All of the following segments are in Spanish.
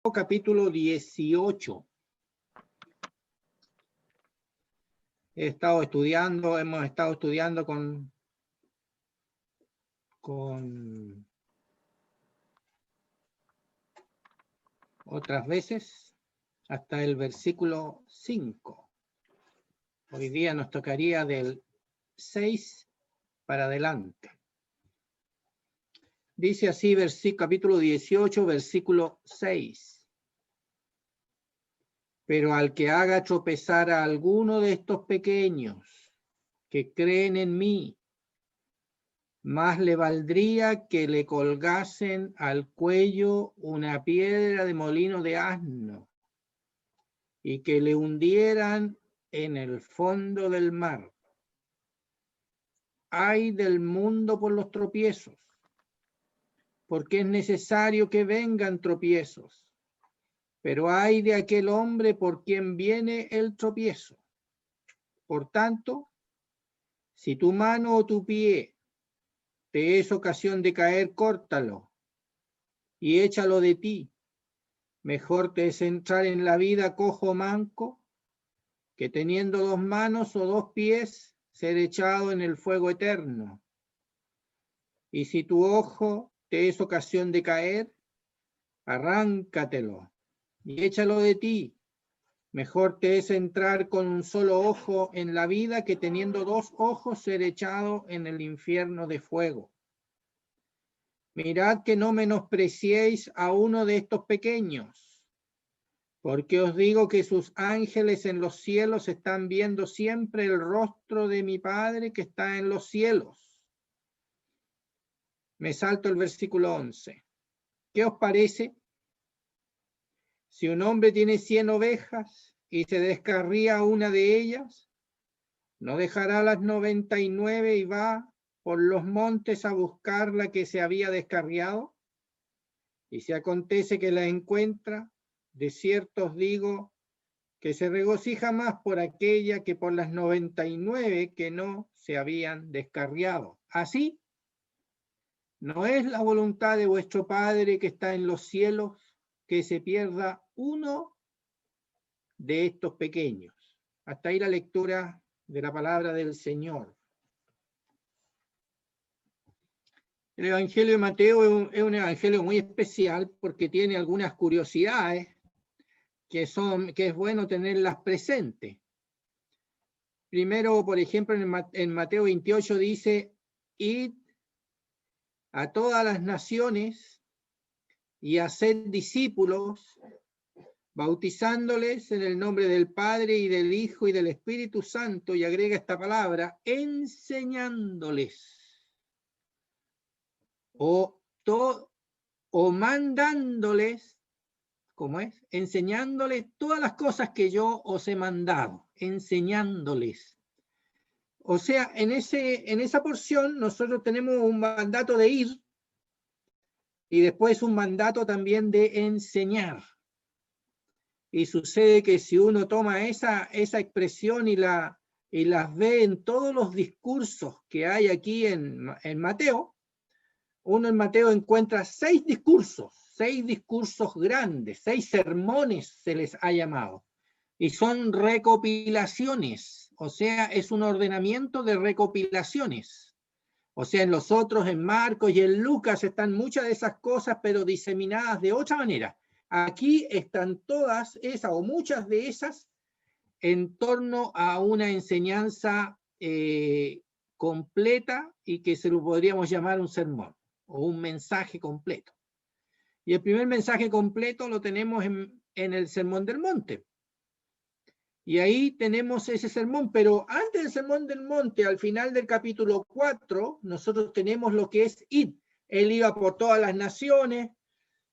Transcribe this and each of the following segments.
Capítulo 18. Hemos estado estudiando con otras veces hasta el versículo 5. Hoy día nos tocaría del 6 para adelante. Dice así, capítulo 18, versículo 6. Pero al que haga tropezar a alguno de estos pequeños que creen en mí, más le valdría que le colgasen al cuello una piedra de molino de asno y que le hundieran en el fondo del mar. Ay del mundo por los tropiezos, porque es necesario que vengan tropiezos, pero ay de aquel hombre por quien viene el tropiezo. Por tanto, si tu mano o tu pie te es ocasión de caer, córtalo y échalo de ti. Mejor te es entrar en la vida cojo o manco, que teniendo 2 manos o 2 pies, ser echado en el fuego eterno. Y si tu ojo te es ocasión de caer, arráncatelo y échalo de ti. Mejor te es entrar con un solo ojo en la vida, que teniendo 2 ojos, ser echado en el infierno de fuego. Mirad que no menospreciéis a uno de estos pequeños, porque os digo que sus ángeles en los cielos están viendo siempre el rostro de mi Padre que está en los cielos. Me salto el versículo 11. ¿Qué os parece? Si un hombre tiene 100 ovejas y se descarría una de ellas, ¿no dejará las 99 y va por los montes a buscar la que se había descarriado? Y si acontece que la encuentra, de cierto os digo que se regocija más por aquella que por las 99 que no se habían descarriado. Así, ¿no es la voluntad de vuestro Padre que está en los cielos que se pierda uno de estos pequeños? Hasta ahí la lectura de la palabra del Señor. El Evangelio de Mateo es un evangelio muy especial porque tiene algunas curiosidades que es bueno tenerlas presentes. Primero, por ejemplo, en Mateo 28 dice: id a todas las naciones y haced discípulos, bautizándoles en el nombre del Padre y del Hijo y del Espíritu Santo, y agrega esta palabra, enseñándoles o mandándoles, ¿cómo es? Enseñándoles todas las cosas que yo os he mandado, enseñándoles. O sea, en esa porción nosotros tenemos un mandato de ir y después un mandato también de enseñar. Y sucede que si uno toma esa expresión y las ve en todos los discursos que hay aquí en Mateo, uno en Mateo encuentra 6 discursos grandes, 6 sermones se les ha llamado. Y son recopilaciones, o sea, es un ordenamiento de recopilaciones. O sea, en los otros, en Marcos y en Lucas están muchas de esas cosas, pero diseminadas de otra manera. Aquí están todas esas, o muchas de esas, en torno a una enseñanza completa y que se lo podríamos llamar un sermón o un mensaje completo. Y el primer mensaje completo lo tenemos en el Sermón del Monte. Y ahí tenemos ese sermón, pero antes del Sermón del Monte, al final del capítulo 4, nosotros tenemos lo que es id. Él iba por todas las naciones,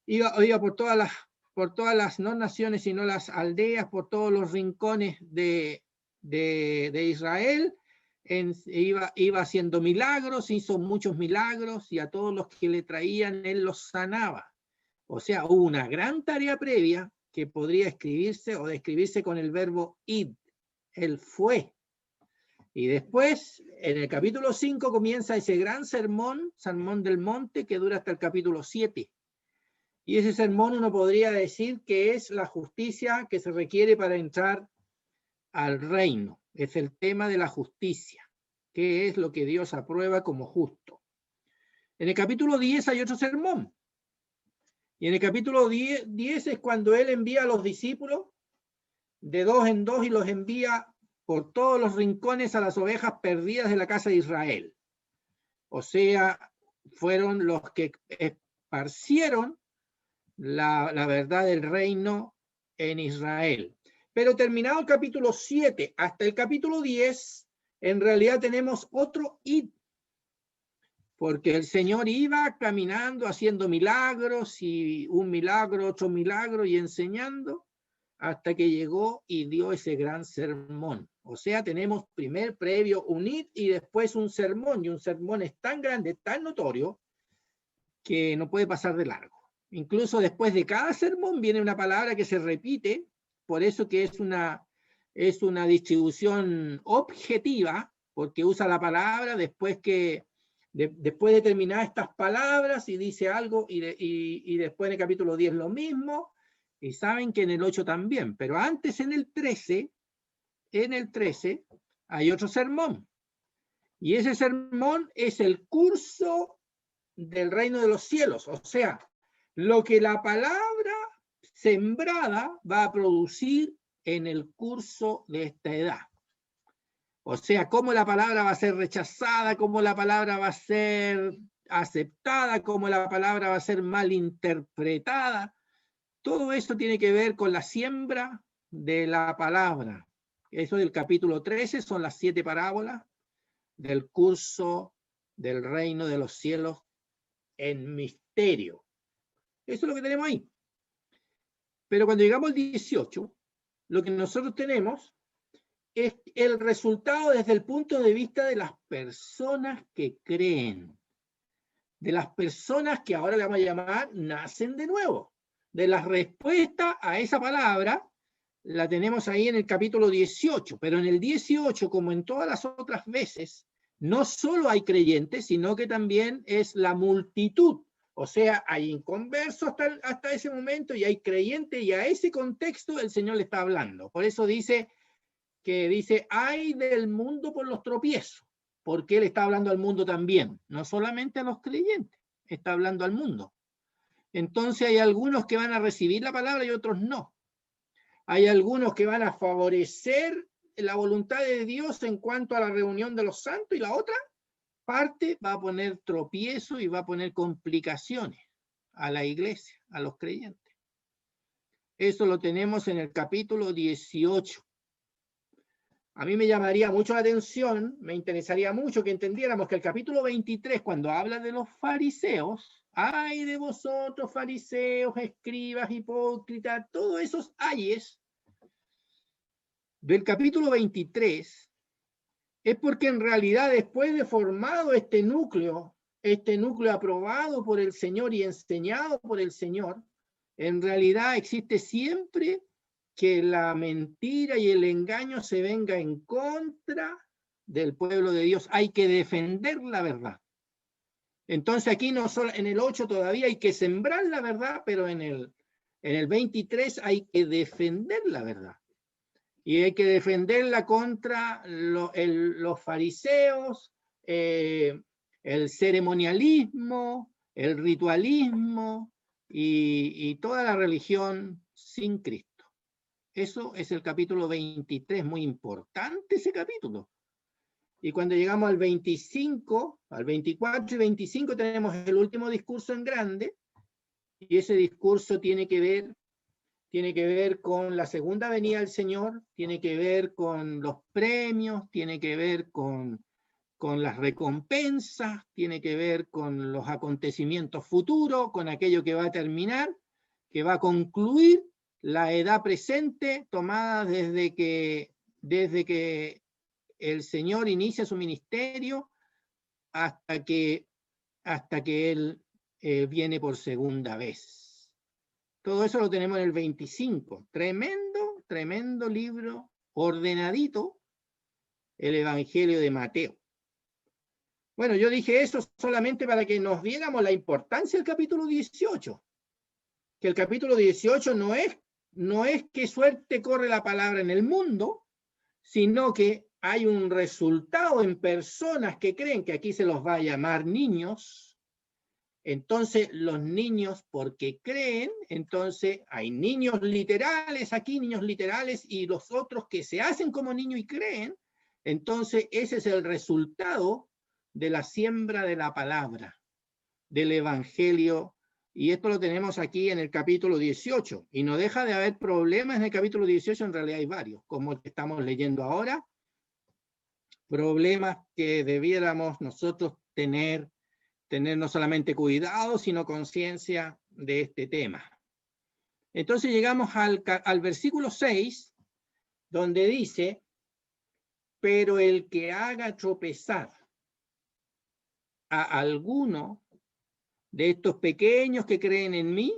iba por todas las no naciones, sino las aldeas, por todos los rincones de Israel. Iba haciendo milagros, hizo muchos milagros, y a todos los que le traían, él los sanaba. O sea, hubo una gran tarea previa que podría escribirse o describirse con el verbo id. Él fue. Y después, en el capítulo 5, comienza ese gran sermón del monte, que dura hasta el capítulo 7. Y ese sermón uno podría decir que es la justicia que se requiere para entrar al reino. Es el tema de la justicia. ¿Qué es lo que Dios aprueba como justo? En el capítulo 10 hay otro sermón. Y en el capítulo 10 es cuando él envía a los discípulos de dos en dos y los envía por todos los rincones a las ovejas perdidas de la casa de Israel. O sea, fueron los que esparcieron la verdad del reino en Israel. Pero terminado el capítulo 7 hasta el capítulo 10, en realidad tenemos otro id, porque el Señor iba caminando, haciendo milagros, y un milagro, otro milagro, y enseñando, hasta que llegó y dio ese gran sermón. O sea, tenemos previo un id y después un sermón, y un sermón es tan grande, tan notorio, que no puede pasar de largo. Incluso después de cada sermón viene una palabra que se repite, por eso que es una distribución objetiva, porque usa la palabra después de terminar estas palabras y dice algo, y después en el capítulo 10 lo mismo, y saben que en el 8 también, pero antes en el 13 hay otro sermón, y ese sermón es el curso del reino de los cielos, o sea, lo que la palabra sembrada va a producir en el curso de esta edad. O sea, cómo la palabra va a ser rechazada, cómo la palabra va a ser aceptada, cómo la palabra va a ser mal interpretada. Todo eso tiene que ver con la siembra de la palabra. Eso del capítulo 13 son las 7 parábolas del curso del reino de los cielos en misterio. Eso es lo que tenemos ahí. Pero cuando llegamos al 18, lo que nosotros tenemos es el resultado desde el punto de vista de las personas que creen, de las personas que ahora le vamos a llamar nacen de nuevo. De la respuesta a esa palabra la tenemos ahí en el capítulo 18, pero en el 18, como en todas las otras veces, no solo hay creyentes, sino que también es la multitud. O sea, hay inconversos hasta ese momento y hay creyentes, y a ese contexto el Señor le está hablando. Por eso dice, ay del mundo por los tropiezos, porque Él está hablando al mundo también, no solamente a los creyentes, está hablando al mundo. Entonces hay algunos que van a recibir la palabra y otros no. Hay algunos que van a favorecer la voluntad de Dios en cuanto a la reunión de los santos, y la otra parte va a poner tropiezo y va a poner complicaciones a la iglesia, a los creyentes. Eso lo tenemos en el capítulo 18. A mí me llamaría mucho la atención, me interesaría mucho que entendiéramos que el capítulo 23, cuando habla de los fariseos, ay de vosotros fariseos, escribas, hipócritas, todos esos ayes del capítulo 23, es porque en realidad después de formado este núcleo aprobado por el Señor y enseñado por el Señor, en realidad existe siempre que la mentira y el engaño se venga en contra del pueblo de Dios. Hay que defender la verdad. Entonces aquí no solo en el 8 todavía hay que sembrar la verdad, pero en el 23 hay que defender la verdad. Y hay que defenderla contra los fariseos, el ceremonialismo, el ritualismo y toda la religión sin Cristo. Eso es el capítulo 23, muy importante ese capítulo. Y cuando llegamos al 25, al 24 y 25 tenemos el último discurso en grande, y ese discurso tiene que ver con la segunda venida del Señor, tiene que ver con los premios, tiene que ver con las recompensas, tiene que ver con los acontecimientos futuros, con aquello que va a terminar, que va a concluir la edad presente tomada desde que el Señor inicia su ministerio hasta que Él viene por segunda vez. Todo eso lo tenemos en el 25. Tremendo libro, ordenadito, el Evangelio de Mateo. Bueno, yo dije eso solamente para que nos diéramos la importancia del capítulo 18. que el capítulo 18 no es qué suerte corre la palabra en el mundo, sino que hay un resultado en personas que creen, que aquí se los va a llamar niños. Entonces los niños, porque creen, entonces hay niños literales aquí, niños literales, y los otros que se hacen como niños y creen. Entonces ese es el resultado de la siembra de la palabra, del evangelio. Y esto lo tenemos aquí en el capítulo 18. Y no deja de haber problemas en el capítulo 18, en realidad hay varios, como el que estamos leyendo ahora. Problemas que debiéramos nosotros tener no solamente cuidado, sino conciencia de este tema. Entonces llegamos al versículo 6, donde dice, pero el que haga tropezar a alguno de estos pequeños que creen en mí,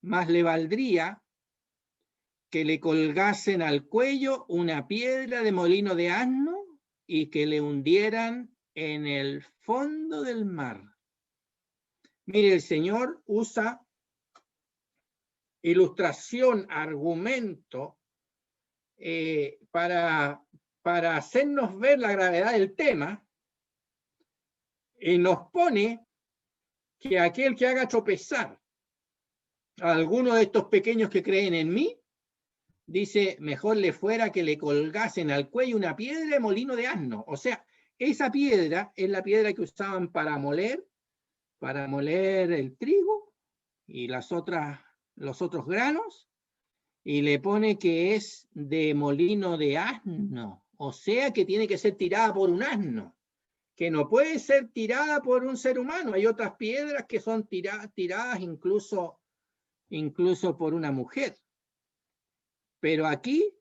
más le valdría que le colgasen al cuello una piedra de molino de asno y que le hundieran en el fondo del mar. Mire, el Señor usa ilustración, argumento, para hacernos ver la gravedad del tema, y nos pone que aquel que haga tropezar a alguno de estos pequeños que creen en mí, dice, mejor le fuera que le colgasen al cuello una piedra de molino de asno. O sea, esa piedra es la piedra que usaban para moler el trigo y los otros granos, y le pone que es de molino de asno, o sea que tiene que ser tirada por un asno, que no puede ser tirada por un ser humano. Hay otras piedras que son tiradas incluso por una mujer. Pero aquí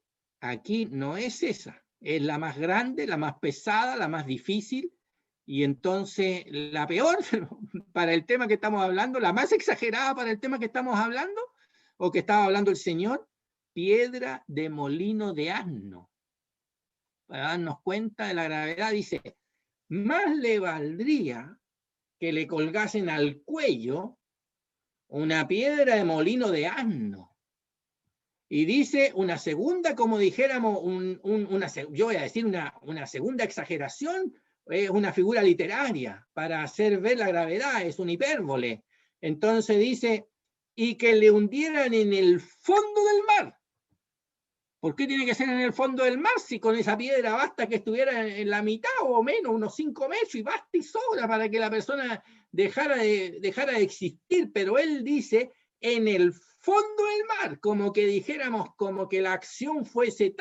no es esa. Es la más grande, la más pesada, la más difícil, y entonces la peor para el tema que estamos hablando, la más exagerada para el tema que estamos hablando, o que estaba hablando el Señor, piedra de molino de asno. Para darnos cuenta de la gravedad, dice, más le valdría que le colgasen al cuello una piedra de molino de asno. Y dice una segunda, como dijéramos, yo voy a decir una segunda exageración, es una figura literaria para hacer ver la gravedad, es un hipérbole. Entonces dice, y que le hundieran en el fondo del mar. ¿Por qué tiene que ser en el fondo del mar si con esa piedra basta que estuviera en la mitad o menos, unos 5 metros, y basta y sobra para que la persona dejara de existir? Pero él dice, en el fondo del mar, como que dijéramos, como que la acción fuese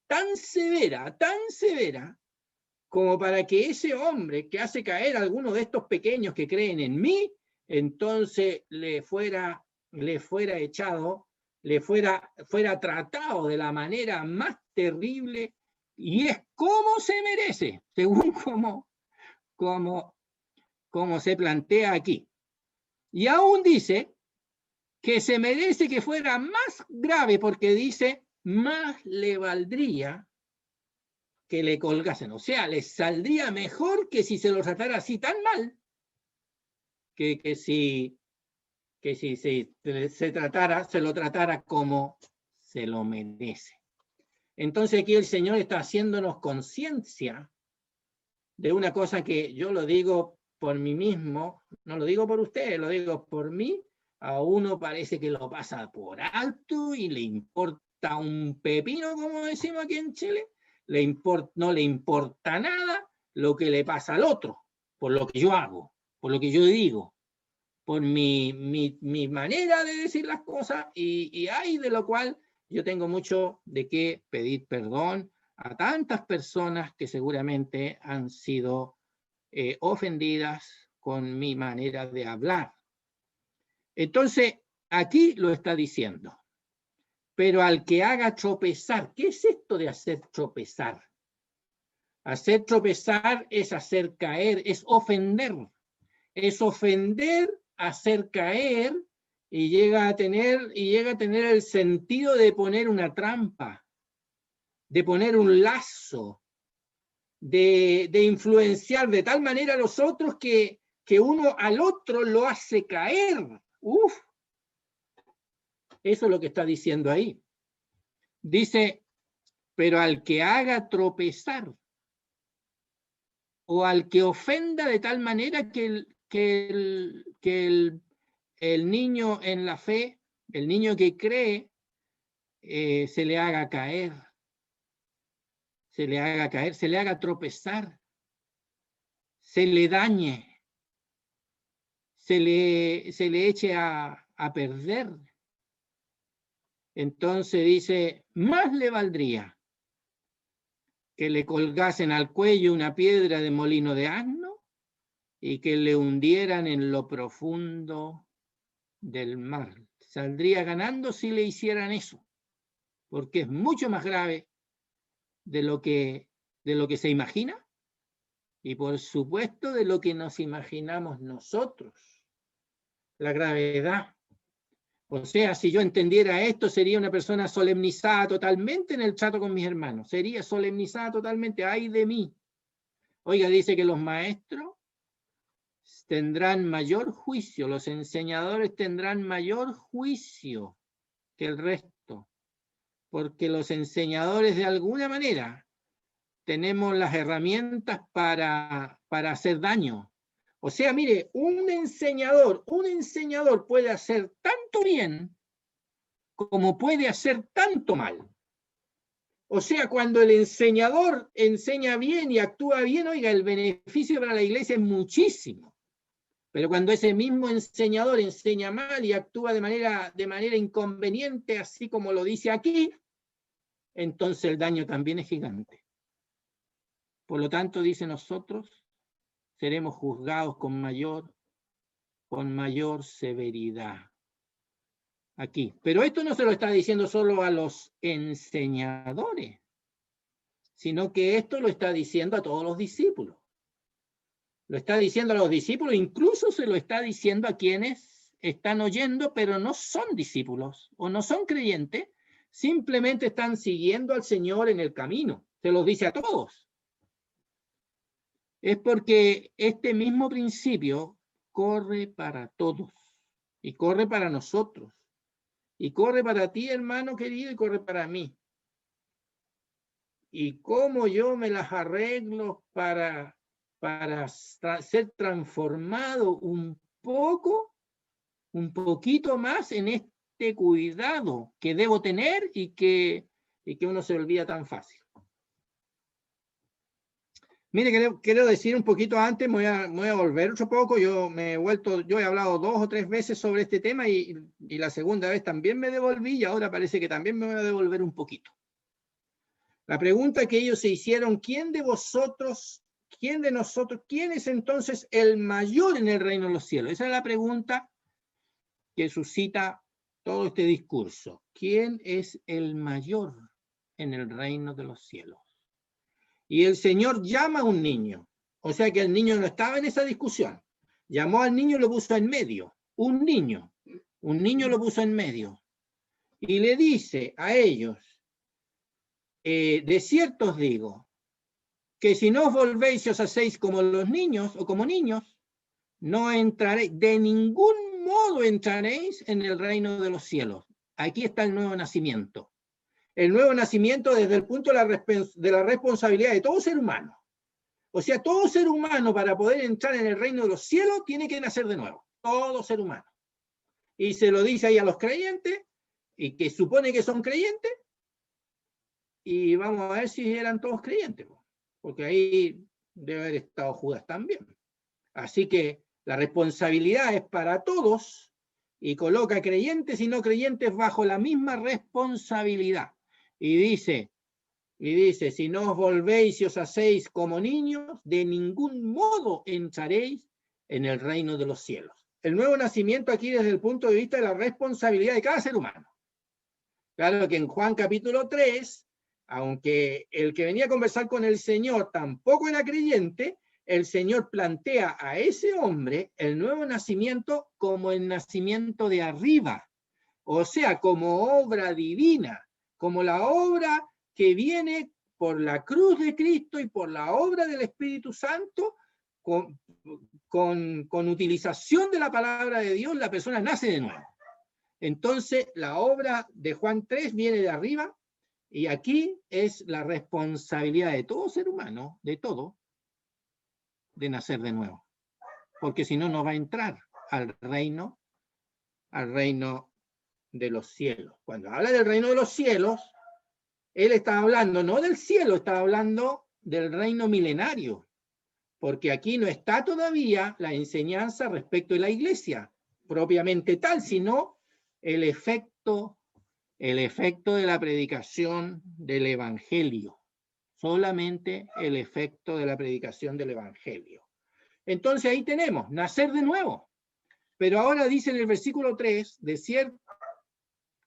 tan severa, como para que ese hombre que hace caer a alguno de estos pequeños que creen en mí, entonces le fuera echado, fuera tratado de la manera más terrible, y es como se merece, según como se plantea aquí. Y aún dice que se merece que fuera más grave, porque dice, más le valdría que le colgasen. O sea, les saldría mejor que si se lo tratara así tan mal, que si se lo tratara como se lo merece. Entonces aquí el Señor está haciéndonos conciencia de una cosa que yo lo digo por mí mismo, no lo digo por ustedes, lo digo por mí. A uno parece que lo pasa por alto y le importa un pepino, como decimos aquí en Chile, no le importa nada lo que le pasa al otro, por lo que yo hago, por lo que yo digo, por mi manera de decir las cosas, y hay de lo cual yo tengo mucho de qué pedir perdón a tantas personas que seguramente han sido ofendidas con mi manera de hablar. Entonces, aquí lo está diciendo. Pero al que haga tropezar, ¿qué es esto de hacer tropezar? Hacer tropezar es hacer caer, es ofender, hacer caer, y llega a tener el sentido de poner una trampa, de poner un lazo, de influenciar de tal manera a los otros que uno al otro lo hace caer. Eso es lo que está diciendo ahí. Dice, pero al que haga tropezar, o al que ofenda de tal manera que el niño en la fe, el niño que cree, se le haga caer, se le haga tropezar, se le dañe, se le eche a perder. Entonces dice, más le valdría que le colgasen al cuello una piedra de molino de asno y que le hundieran en lo profundo del mar. Saldría ganando si le hicieran eso, porque es mucho más grave de lo que se imagina y por supuesto de lo que nos imaginamos nosotros. La gravedad. O sea, si yo entendiera esto, sería una persona solemnizada totalmente en el trato con mis hermanos. Sería solemnizada totalmente. ¡Ay de mí! Oiga, dice que los maestros tendrán mayor juicio, los enseñadores tendrán mayor juicio que el resto, porque los enseñadores de alguna manera tenemos las herramientas para hacer daño. O sea, mire, un enseñador puede hacer tanto bien como puede hacer tanto mal. O sea, cuando el enseñador enseña bien y actúa bien, oiga, el beneficio para la iglesia es muchísimo. Pero cuando ese mismo enseñador enseña mal y actúa de manera inconveniente, así como lo dice aquí, entonces el daño también es gigante. Por lo tanto, dice nosotros, seremos juzgados con mayor severidad. Aquí. Pero esto no se lo está diciendo solo a los enseñadores, sino que esto lo está diciendo a todos los discípulos. Lo está diciendo a los discípulos, incluso se lo está diciendo a quienes están oyendo, pero no son discípulos o no son creyentes, simplemente están siguiendo al Señor en el camino. Se los dice a todos. Es porque este mismo principio corre para todos y corre para nosotros y corre para ti, hermano querido, y corre para mí. Y cómo yo me las arreglo para ser transformado un poquito más en este cuidado que debo tener y que uno se olvida tan fácil. Mire, quiero decir un poquito antes, me voy a volver otro poco. Yo he hablado 2 o 3 veces sobre este tema y la segunda vez también me devolví y ahora parece que también me voy a devolver un poquito. La pregunta que ellos se hicieron, ¿quién de nosotros, quién es entonces el mayor en el reino de los cielos? Esa es la pregunta que suscita todo este discurso. ¿Quién es el mayor en el reino de los cielos? Y el Señor llama a un niño. O sea que el niño no estaba en esa discusión. Llamó al niño y lo puso en medio. Un niño lo puso en medio. Y le dice a ellos, de cierto os digo, que si no os volvéis y os hacéis como los niños o como niños, no entraréis, de ningún modo entraréis en el reino de los cielos. Aquí está el nuevo nacimiento. El nuevo nacimiento desde el punto de la responsabilidad de todo ser humano. O sea, todo ser humano para poder entrar en el reino de los cielos tiene que nacer de nuevo. Todo ser humano. Y se lo dice ahí a los creyentes, y que supone que son creyentes, y vamos a ver si eran todos creyentes, porque ahí debe haber estado Judas también. Así que la responsabilidad es para todos, y coloca creyentes y no creyentes bajo la misma responsabilidad. Y dice, si no os volvéis y os hacéis como niños, de ningún modo entraréis en el reino de los cielos. El nuevo nacimiento aquí desde el punto de vista de la responsabilidad de cada ser humano. Claro que en Juan capítulo 3, aunque el que venía a conversar con el Señor tampoco era creyente, el Señor plantea a ese hombre el nuevo nacimiento como el nacimiento de arriba, o sea, como obra divina, como la obra que viene por la cruz de Cristo y por la obra del Espíritu Santo, con utilización de la palabra de Dios, la persona nace de nuevo. Entonces, la obra de Juan 3 viene de arriba, y aquí es la responsabilidad de todo ser humano, de todo, de nacer de nuevo. Porque si no, no va a entrar al reino de los cielos. Cuando habla del reino de los cielos, él está hablando no del cielo, está hablando del reino milenario, porque aquí no está todavía la enseñanza respecto de la iglesia propiamente tal, sino el efecto de la predicación del evangelio, solamente el efecto de la predicación del evangelio. Entonces ahí tenemos, nacer de nuevo. Pero ahora dice en el versículo 3, de cierto,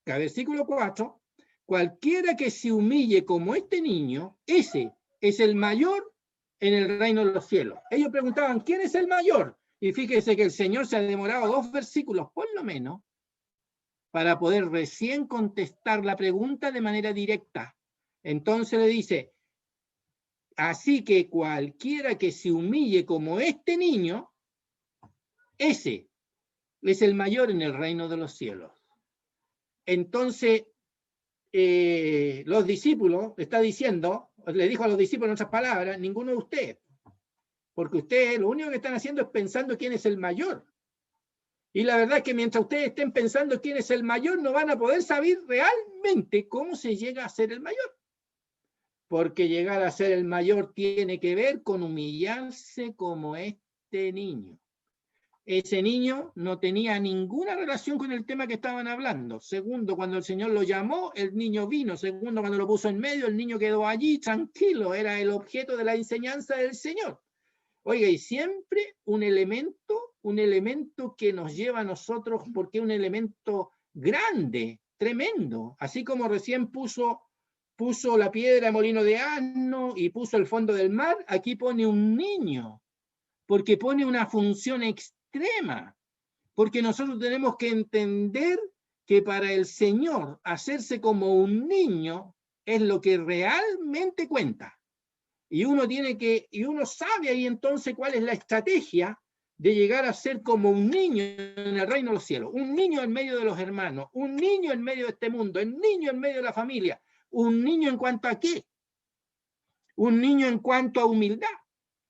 versículo 4, cualquiera que se humille como este niño, ese es el mayor en el reino de los cielos. Ellos preguntaban, ¿quién es el mayor? Y fíjese que el Señor se ha demorado 2 versículos, por lo menos, para poder recién contestar la pregunta de manera directa. Entonces le dice, así que cualquiera que se humille como este niño, ese es el mayor en el reino de los cielos. Entonces, los discípulos, está diciendo, le dijo a los discípulos en otras palabras, ninguno de ustedes, porque ustedes lo único que están haciendo es pensando quién es el mayor. Y la verdad es que mientras ustedes estén pensando quién es el mayor, no van a poder saber realmente cómo se llega a ser el mayor. Porque llegar a ser el mayor tiene que ver con humillarse como este niño. Ese niño no tenía ninguna relación con el tema que estaban hablando. Segundo, cuando el Señor lo llamó, el niño vino. Segundo, cuando lo puso en medio, el niño quedó allí tranquilo. Era el objeto de la enseñanza del Señor. Oiga, y siempre un elemento que nos lleva a nosotros, porque es un elemento grande, tremendo. Así como recién puso la piedra de molino de asno y puso el fondo del mar, aquí pone un niño, porque pone una función extrema, porque nosotros tenemos que entender que para el Señor hacerse como un niño es lo que realmente cuenta. Y uno sabe ahí entonces cuál es la estrategia de llegar a ser como un niño en el reino de los cielos, un niño en medio de los hermanos, un niño en medio de este mundo, un niño en medio de la familia, un niño en cuanto a qué, un niño en cuanto a humildad,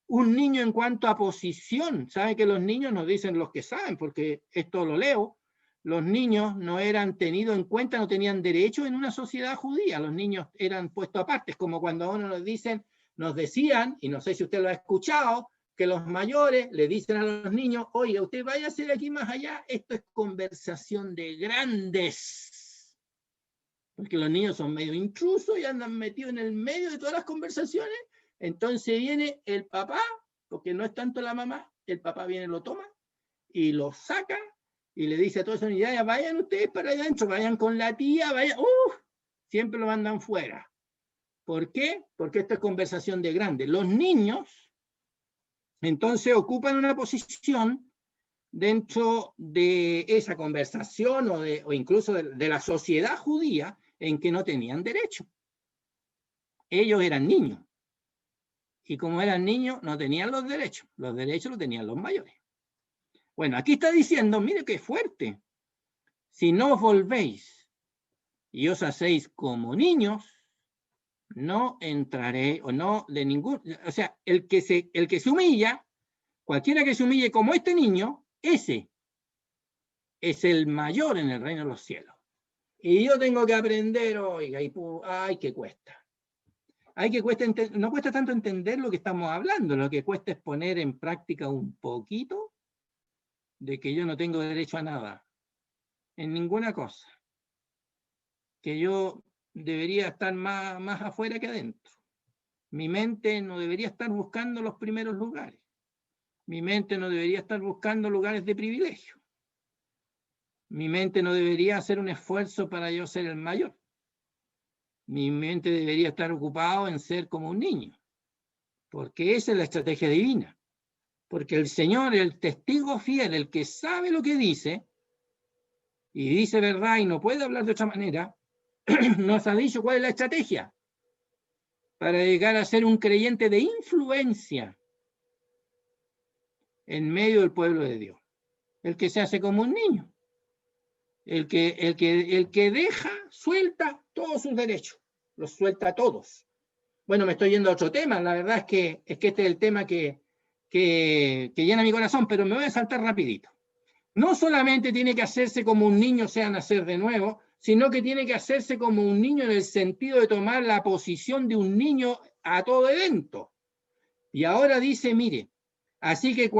un niño en cuanto a posición. Sabe que los niños nos dicen los que saben, porque esto lo leo, los niños no eran tenidos en cuenta, no tenían derecho en una sociedad judía, los niños eran puestos aparte, como cuando a uno nos decían, y no sé si usted lo ha escuchado, que los mayores le dicen a los niños, oiga, usted váyase de aquí más allá, esto es conversación de grandes. Porque los niños son medio intrusos y andan metidos en el medio de todas las conversaciones. Entonces viene el papá, porque no es tanto la mamá, el papá viene, lo toma y lo saca y le dice a todas esas unidades, vayan ustedes para allá adentro, vayan con la tía, vayan, siempre lo mandan fuera. ¿Por qué? Porque esto es conversación de grandes. Los niños, entonces, ocupan una posición dentro de esa conversación o incluso de la sociedad judía en que no tenían derecho. Ellos eran niños. Y como eran niños, no tenían los derechos. Los derechos los tenían los mayores. Bueno, aquí está diciendo, mire qué fuerte. Si no os volvéis y os hacéis como niños, no entraré, o no de ningún, o sea, el que se humilla, cualquiera que se humille como este niño, ese es el mayor en el reino de los cielos. Y yo tengo que aprender, oiga, ay, que cuesta. No cuesta tanto entender lo que estamos hablando, lo que cuesta es poner en práctica un poquito de que yo no tengo derecho a nada, en ninguna cosa, que yo debería estar más afuera que adentro. Mi mente no debería estar buscando los primeros lugares. Mi mente no debería estar buscando lugares de privilegio. Mi mente no debería hacer un esfuerzo para yo ser el mayor. Mi mente debería estar ocupado en ser como un niño, porque esa es la estrategia divina. Porque el Señor, el testigo fiel, el que sabe lo que dice, y dice verdad y no puede hablar de otra manera, nos ha dicho cuál es la estrategia para llegar a ser un creyente de influencia en medio del pueblo de Dios. El que se hace como un niño. El que deja, suelta todos sus derechos, los suelta todos. Bueno, me estoy yendo a otro tema, la verdad es que este es el tema que llena mi corazón, pero me voy a saltar rapidito. No solamente tiene que hacerse como un niño, sea nacer de nuevo, sino que tiene que hacerse como un niño en el sentido de tomar la posición de un niño a todo evento. Y ahora dice, mire, así que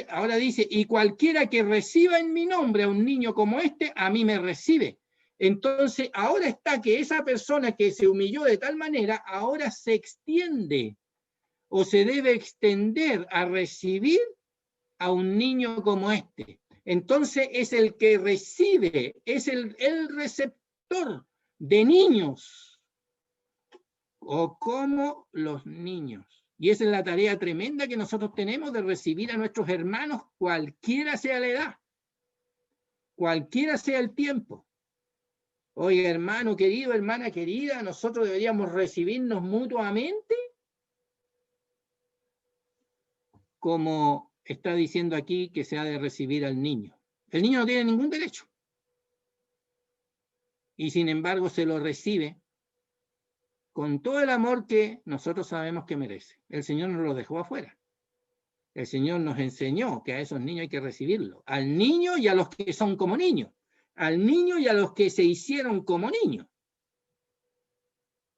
ahora dice, y cualquiera que reciba en mi nombre a un niño como este, a mí me recibe. Entonces, ahora está que esa persona que se humilló de tal manera, ahora se extiende o se debe extender a recibir a un niño como este. Entonces, es el que recibe, es el receptor de niños, o como los niños. Y esa es la tarea tremenda que nosotros tenemos de recibir a nuestros hermanos, cualquiera sea la edad, cualquiera sea el tiempo. Oye, hermano querido, hermana querida, nosotros deberíamos recibirnos mutuamente, como está diciendo aquí que se ha de recibir al niño. El niño no tiene ningún derecho. Y sin embargo se lo recibe con todo el amor que nosotros sabemos que merece. El Señor nos lo dejó afuera. El Señor nos enseñó que a esos niños hay que recibirlo. Al niño y a los que son como niños. Al niño y a los que se hicieron como niños.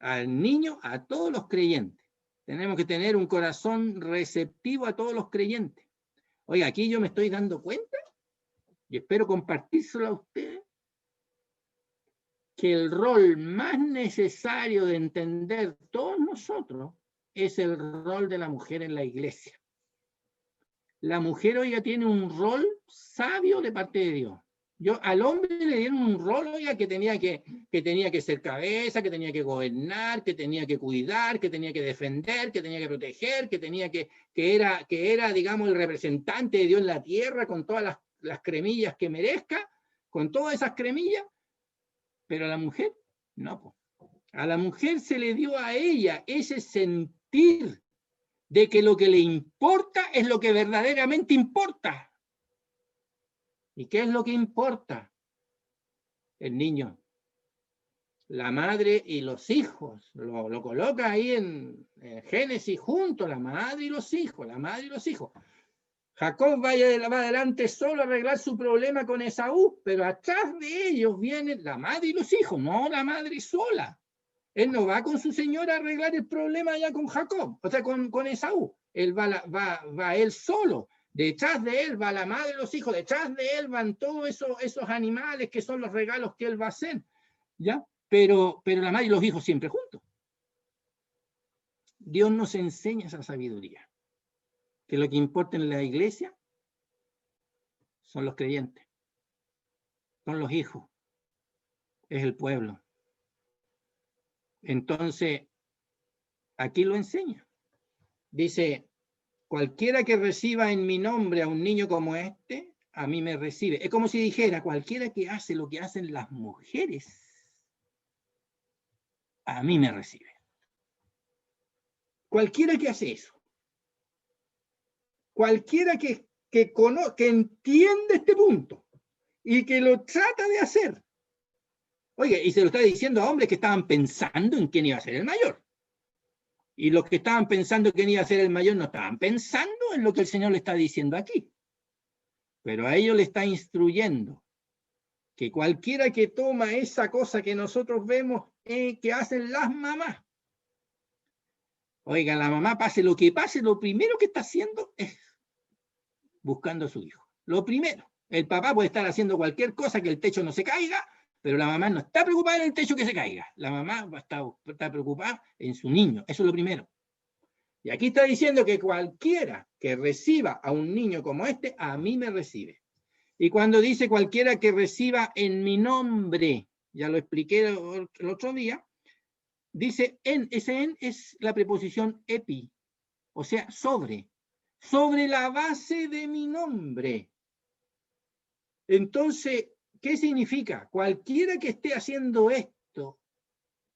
Al niño, a todos los creyentes. Tenemos que tener un corazón receptivo a todos los creyentes. Oiga, aquí yo me estoy dando cuenta, y espero compartírselo a ustedes, que el rol más necesario de entender todos nosotros es el rol de la mujer en la iglesia. La mujer, oiga, tiene un rol sabio de parte de Dios. Al hombre le dieron un rol, oiga, que tenía que ser cabeza, que tenía que gobernar, que tenía que cuidar, que tenía que defender, que tenía que proteger, que era, digamos, el representante de Dios en la tierra con todas las cremillas que merezca, con todas esas cremillas. Pero a la mujer, no. A la mujer se le dio a ella ese sentir de que lo que le importa es lo que verdaderamente importa. ¿Y qué es lo que importa? El niño, la madre y los hijos. Lo coloca ahí en Génesis junto, la madre y los hijos, la madre y los hijos. Jacob va adelante solo a arreglar su problema con Esaú, pero atrás de ellos vienen la madre y los hijos, no la madre sola. Él no va con su señora a arreglar el problema ya con Jacob, o sea, con Esaú. Él va él solo. Detrás de él va la madre y los hijos, detrás de él van todos esos animales que son los regalos que él va a hacer, ¿ya? Pero la madre y los hijos siempre juntos. Dios nos enseña esa sabiduría, que lo que importa en la iglesia son los creyentes, son los hijos, es el pueblo. Entonces, aquí lo enseña. Dice, cualquiera que reciba en mi nombre a un niño como este, a mí me recibe. Es como si dijera, cualquiera que hace lo que hacen las mujeres, a mí me recibe. Cualquiera que hace eso. Cualquiera que entiende este punto y que lo trata de hacer. Oye, y se lo está diciendo a hombres que estaban pensando en quién iba a ser el mayor. Y los que estaban pensando quién iba a ser el mayor no estaban pensando en lo que el Señor le está diciendo aquí. Pero a ellos le está instruyendo que cualquiera que toma esa cosa que nosotros vemos que hacen las mamás. Oiga, la mamá, pase lo que pase, lo primero que está haciendo es buscando a su hijo. Lo primero. El papá puede estar haciendo cualquier cosa, que el techo no se caiga, pero la mamá no está preocupada en el techo que se caiga. La mamá está preocupada en su niño. Eso es lo primero. Y aquí está diciendo que cualquiera que reciba a un niño como este, a mí me recibe. Y cuando dice cualquiera que reciba en mi nombre, ya lo expliqué el otro día, dice ese en es la preposición epi, o sea, sobre la base de mi nombre. Entonces, ¿qué significa? Cualquiera que esté haciendo esto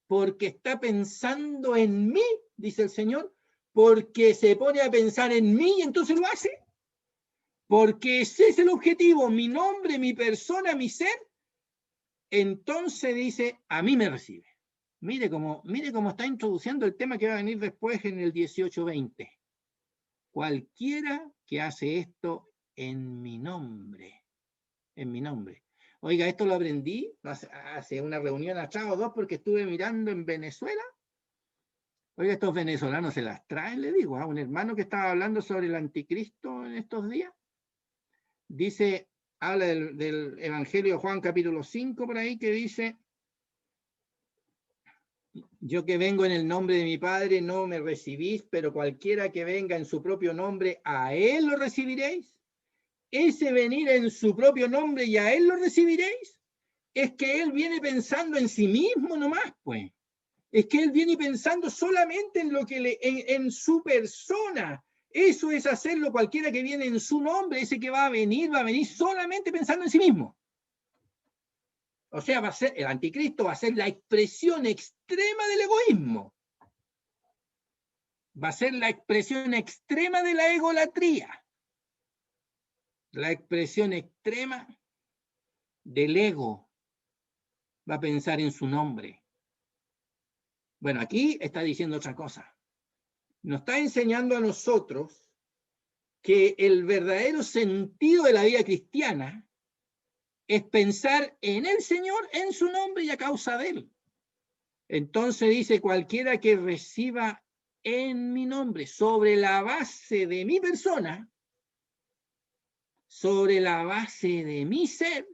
porque está pensando en mí, dice el Señor, porque se pone a pensar en mí y entonces lo hace. Porque ese es el objetivo, mi nombre, mi persona, mi ser, entonces dice, a mí me recibe. Mire cómo está introduciendo el tema que va a venir después en el 18:20. Cualquiera que hace esto en mi nombre. En mi nombre. Oiga, esto lo aprendí hace una reunión atrás o dos porque estuve mirando en Venezuela. Oiga, estos venezolanos se las traen, le digo, a un hermano que estaba hablando sobre el anticristo en estos días. Dice, habla del Evangelio de Juan capítulo 5 por ahí, que dice, yo que vengo en el nombre de mi Padre no me recibís, pero cualquiera que venga en su propio nombre, a él lo recibiréis. Ese venir en su propio nombre y a él lo recibiréis, es que él viene pensando en sí mismo nomás, pues. Es que él viene pensando solamente en lo que en su persona. Eso es hacerlo cualquiera que viene en su nombre, ese que va a venir solamente pensando en sí mismo. O sea, el anticristo va a ser la expresión extrema del egoísmo. Va a ser la expresión extrema de la egolatría. La expresión extrema del ego. Va a pensar en su nombre. Bueno, aquí está diciendo otra cosa. Nos está enseñando a nosotros que el verdadero sentido de la vida cristiana es pensar en el Señor, en su nombre y a causa de él. Entonces dice, cualquiera que reciba en mi nombre, sobre la base de mi persona, sobre la base de mi ser,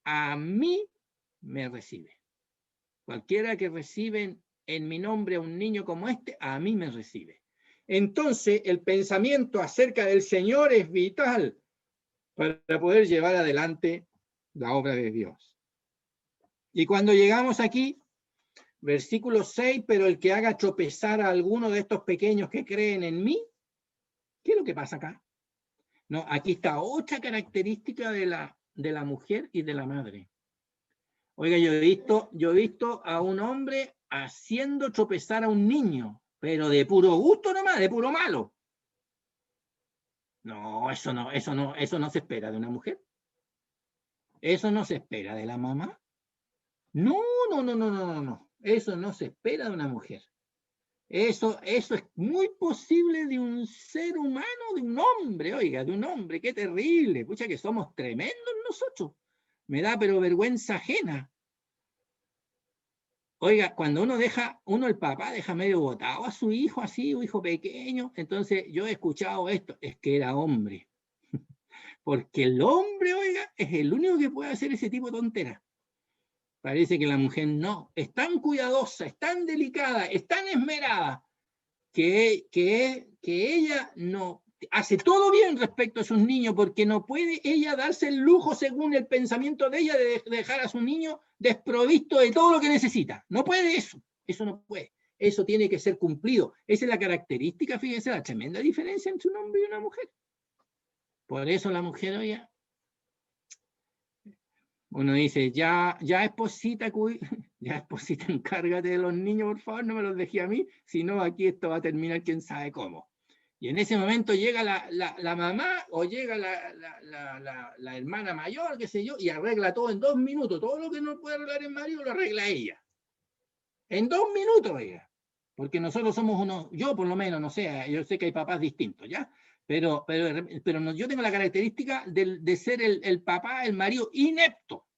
a mí me recibe. Cualquiera que recibe en mi nombre a un niño como este, a mí me recibe. Entonces, el pensamiento acerca del Señor es vital para poder llevar adelante la obra de Dios. Y cuando llegamos aquí, versículo 6, pero el que haga tropezar a alguno de estos pequeños que creen en mí, ¿qué es lo que pasa acá? No, aquí está otra característica de la mujer y de la madre. Oiga, yo he visto a un hombre haciendo tropezar a un niño, pero de puro gusto nomás, de puro malo. No, eso no se espera de una mujer. Eso no se espera de la mamá. No. Eso no se espera de una mujer. Eso es muy posible de un ser humano, de un hombre, oiga, de un hombre, qué terrible. Pucha, que somos tremendos nosotros. Me da pero vergüenza ajena. Oiga, cuando el papá deja medio botado a su hijo así, un hijo pequeño, entonces yo he escuchado esto, es que era hombre. Porque el hombre, oiga, es el único que puede hacer ese tipo de tonteras. Parece que la mujer no, es tan cuidadosa, es tan delicada, es tan esmerada, que ella no hace todo bien respecto a sus niños, porque no puede ella darse el lujo, según el pensamiento de ella, de dejar a su niño desprovisto de todo lo que necesita. No puede eso no puede. Eso tiene que ser cumplido. Esa es la característica, fíjense, la tremenda diferencia entre un hombre y una mujer. Por eso la mujer, oiga, uno dice, ya esposita, encárgate de los niños, por favor, no me los dejes a mí, si no aquí esto va a terminar quién sabe cómo. Y en ese momento llega la mamá o llega la hermana mayor, qué sé yo, y arregla todo en 2 minutos. Todo lo que no puede arreglar el marido lo arregla ella. En 2 minutos, oiga. Porque nosotros somos unos, yo por lo menos, no sé, yo sé que hay papás distintos, ¿ya? Pero yo tengo la característica de ser el papá, el marido inepto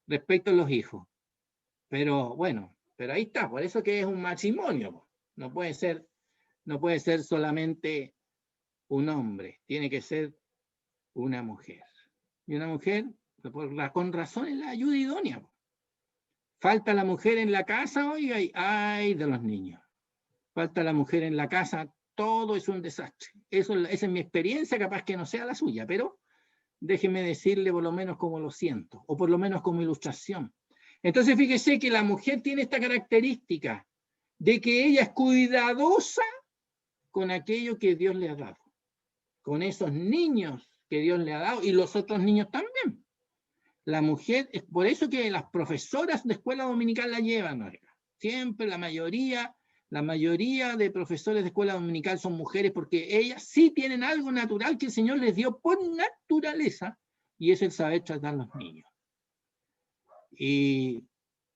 respecto a los hijos. Pero bueno, pero ahí está, por eso que es un matrimonio. No puede ser solamente un hombre, tiene que ser una mujer. Y una mujer, con razón, es la ayuda idónea. Falta la mujer en la casa, oiga, y ay de los niños. Falta la mujer en la casa, todo es un desastre. Esa es mi experiencia, capaz que no sea la suya, pero déjeme decirle por lo menos cómo lo siento, o por lo menos como ilustración. Entonces fíjese que la mujer tiene esta característica de que ella es cuidadosa con aquello que Dios le ha dado, con esos niños que Dios le ha dado y los otros niños también. La mujer, es por eso que las profesoras de escuela dominical la llevan, oiga. Siempre la mayoría de profesores de escuela dominical son mujeres porque ellas sí tienen algo natural que el Señor les dio por naturaleza y es el saber tratar a los niños. Y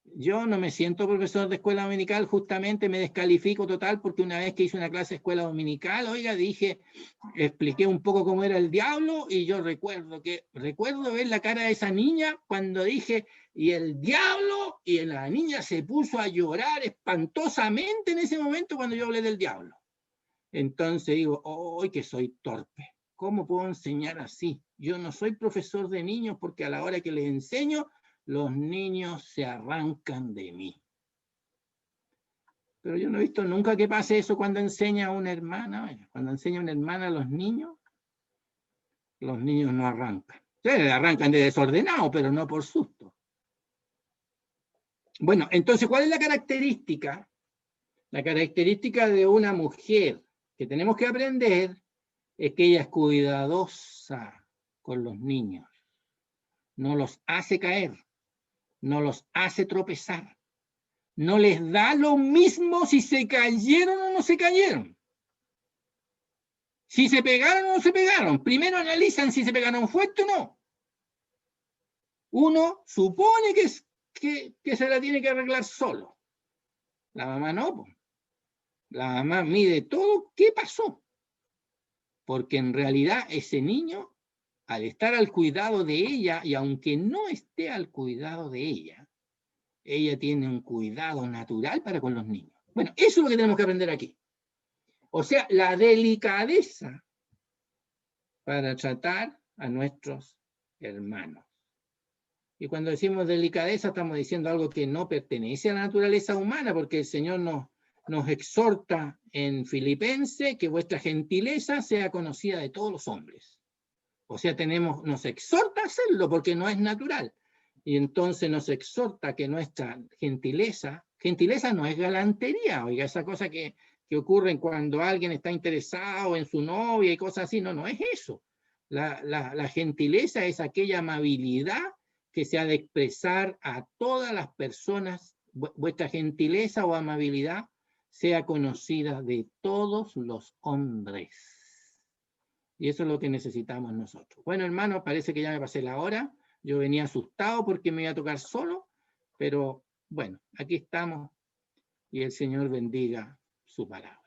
yo no me siento profesor de escuela dominical, justamente me descalifico total porque una vez que hice una clase de escuela dominical, oiga, expliqué un poco cómo era el diablo y yo recuerdo ver la cara de esa niña cuando dije, y el diablo, y la niña se puso a llorar espantosamente en ese momento cuando yo hablé del diablo. Entonces digo, ¡ay, que soy torpe! ¿Cómo puedo enseñar así? Yo no soy profesor de niños porque a la hora que les enseño, los niños se arrancan de mí. Pero yo no he visto nunca que pase eso cuando enseña a una hermana. Cuando enseña a una hermana a los niños no arrancan. Sí, arrancan de desordenado, pero no por susto. Bueno, entonces, ¿cuál es la característica? La característica de una mujer que tenemos que aprender es que ella es cuidadosa con los niños. No los hace caer, no los hace tropezar. No les da lo mismo si se cayeron o no se cayeron. Si se pegaron o no se pegaron. Primero analizan si se pegaron fuerte o no. Uno supone que se la tiene que arreglar solo. La mamá no. La mamá mide todo qué pasó. Porque en realidad ese niño, al estar al cuidado de ella, y aunque no esté al cuidado de ella tiene un cuidado natural para con los niños. Bueno, eso es lo que tenemos que aprender aquí. O sea, la delicadeza para tratar a nuestros hermanos. Y cuando decimos delicadeza, estamos diciendo algo que no pertenece a la naturaleza humana, porque el Señor nos exhorta en Filipenses que vuestra gentileza sea conocida de todos los hombres. O sea, nos exhorta a hacerlo porque no es natural. Y entonces nos exhorta que nuestra gentileza no es galantería, oiga, esa cosa que ocurre cuando alguien está interesado en su novia y cosas así, no es eso. La gentileza es aquella amabilidad que se ha de expresar a todas las personas. Vuestra gentileza o amabilidad sea conocida de todos los hombres. Y eso es lo que necesitamos nosotros. Bueno, hermano, parece que ya me pasé la hora. Yo venía asustado porque me iba a tocar solo, pero bueno, aquí estamos y el Señor bendiga su palabra.